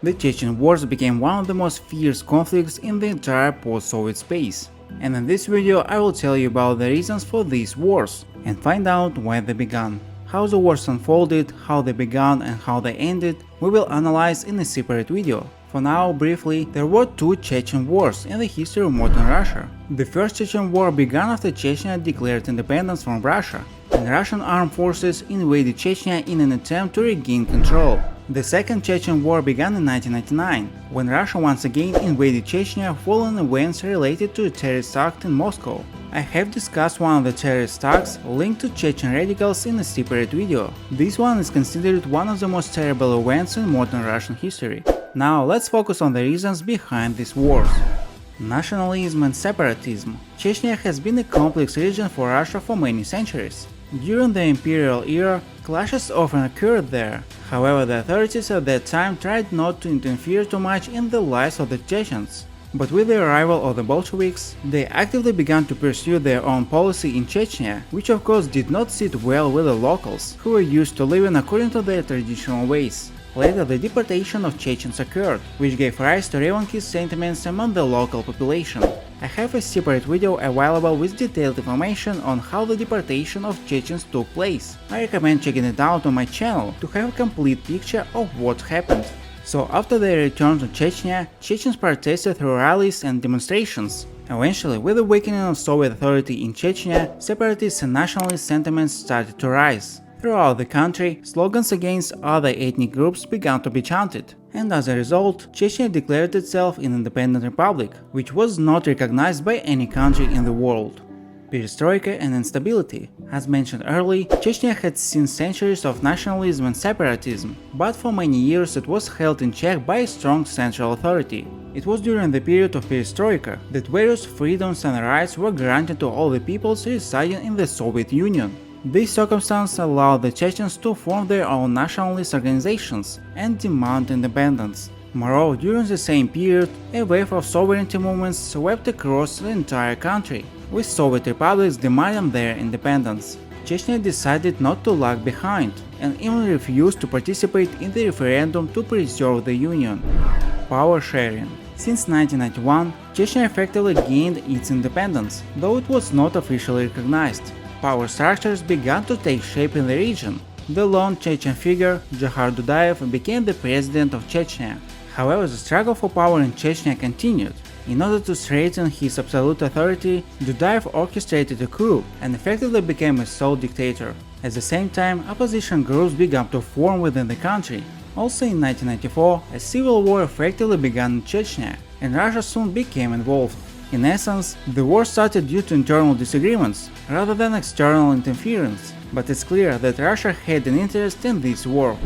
The Chechen Wars became one of the most fierce conflicts in the entire post-Soviet space. And in this video I will tell you about the reasons for these wars and find out when they began. How the wars unfolded, how they began and how they ended, we will analyze in a separate video. For now, briefly, there were two Chechen Wars in the history of modern Russia. The first Chechen War began after Chechnya declared independence from Russia, and Russian armed forces invaded Chechnya in an attempt to regain control. The second Chechen War began in 1999, when Russia once again invaded Chechnya following events related to a terrorist act in Moscow. I have discussed one of the terrorist acts linked to Chechen radicals in a separate video. This one is considered one of the most terrible events in modern Russian history. Now let's focus on the reasons behind these wars. Nationalism and separatism. Chechnya has been a complex region for Russia for many centuries. During the imperial era, clashes often occurred there. However, the authorities at that time tried not to interfere too much in the lives of the Chechens. But with the arrival of the Bolsheviks, they actively began to pursue their own policy in Chechnya, which of course did not sit well with the locals, who were used to living according to their traditional ways. Later, the deportation of Chechens occurred, which gave rise to revanchist sentiments among the local population. I have a separate video available with detailed information on how the deportation of Chechens took place. I recommend checking it out on my channel to have a complete picture of what happened. So after their return to Chechnya, Chechens protested through rallies and demonstrations. Eventually, with the weakening of Soviet authority in Chechnya, separatist and nationalist sentiments started to rise. Throughout the country, slogans against other ethnic groups began to be chanted, and as a result, Chechnya declared itself an independent republic, which was not recognized by any country in the world. Perestroika and instability. As mentioned earlier, Chechnya had seen centuries of nationalism and separatism, but for many years it was held in check by a strong central authority. It was during the period of Perestroika that various freedoms and rights were granted to all the peoples residing in the Soviet Union. This circumstance allowed the Chechens to form their own nationalist organizations and demand independence. Moreover, during the same period, a wave of sovereignty movements swept across the entire country, with Soviet republics demanding their independence. Chechnya decided not to lag behind, and even refused to participate in the referendum to preserve the union. Power sharing. Since 1991, Chechnya effectively gained its independence, though it was not officially recognized. Power structures began to take shape in the region. The lone Chechen figure, Dzhokhar Dudayev, became the president of Chechnya. However, the struggle for power in Chechnya continued. In order to strengthen his absolute authority, Dudayev orchestrated a coup and effectively became a sole dictator. At the same time, opposition groups began to form within the country. Also in 1994, a civil war effectively began in Chechnya, and Russia soon became involved. In essence, the war started due to internal disagreements, rather than external interference, but it's clear that Russia had an interest in this war.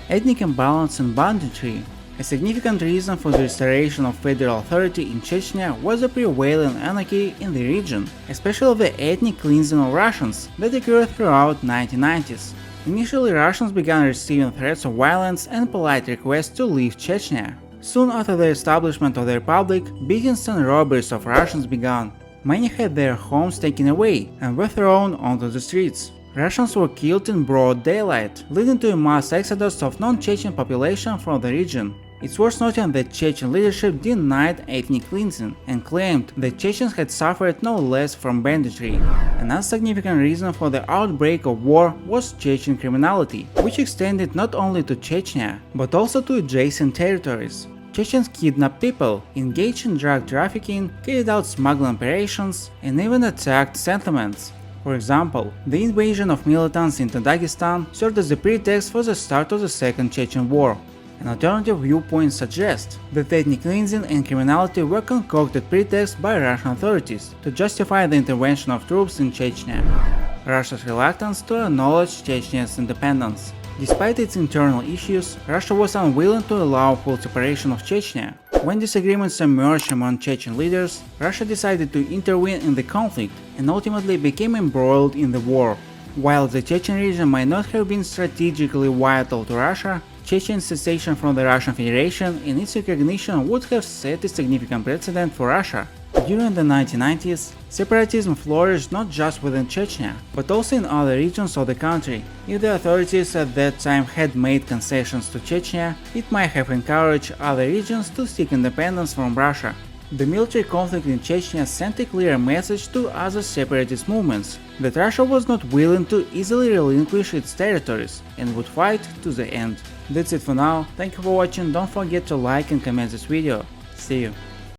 Ethnic imbalance and banditry. A significant reason for the restoration of federal authority in Chechnya was the prevailing anarchy in the region, especially the ethnic cleansing of Russians that occurred throughout the 1990s. Initially, Russians began receiving threats of violence and polite requests to leave Chechnya. Soon after the establishment of the republic, beatings and robberies of Russians began. Many had their homes taken away and were thrown onto the streets. Russians were killed in broad daylight, leading to a mass exodus of non-Chechen population from the region. It's worth noting that Chechen leadership denied ethnic cleansing and claimed that Chechens had suffered no less from banditry. Another significant reason for the outbreak of war was Chechen criminality, which extended not only to Chechnya, but also to adjacent territories. Chechens kidnapped people, engaged in drug trafficking, carried out smuggling operations, and even attacked settlements. For example, the invasion of militants into Dagestan served as a pretext for the start of the Second Chechen War. An alternative viewpoint suggests that ethnic cleansing and criminality were concocted pretexts by Russian authorities to justify the intervention of troops in Chechnya. Russia's reluctance to acknowledge Chechnya's independence. Despite its internal issues, Russia was unwilling to allow full separation of Chechnya. When disagreements emerged among Chechen leaders, Russia decided to intervene in the conflict and ultimately became embroiled in the war. While the Chechen region might not have been strategically vital to Russia, Chechen's secession from the Russian Federation and its recognition would have set a significant precedent for Russia. During the 1990s, separatism flourished not just within Chechnya, but also in other regions of the country. If the authorities at that time had made concessions to Chechnya, it might have encouraged other regions to seek independence from Russia. The military conflict in Chechnya sent a clear message to other separatist movements that Russia was not willing to easily relinquish its territories and would fight to the end. That's it for now, thank you for watching, don't forget to like and comment this video. See you.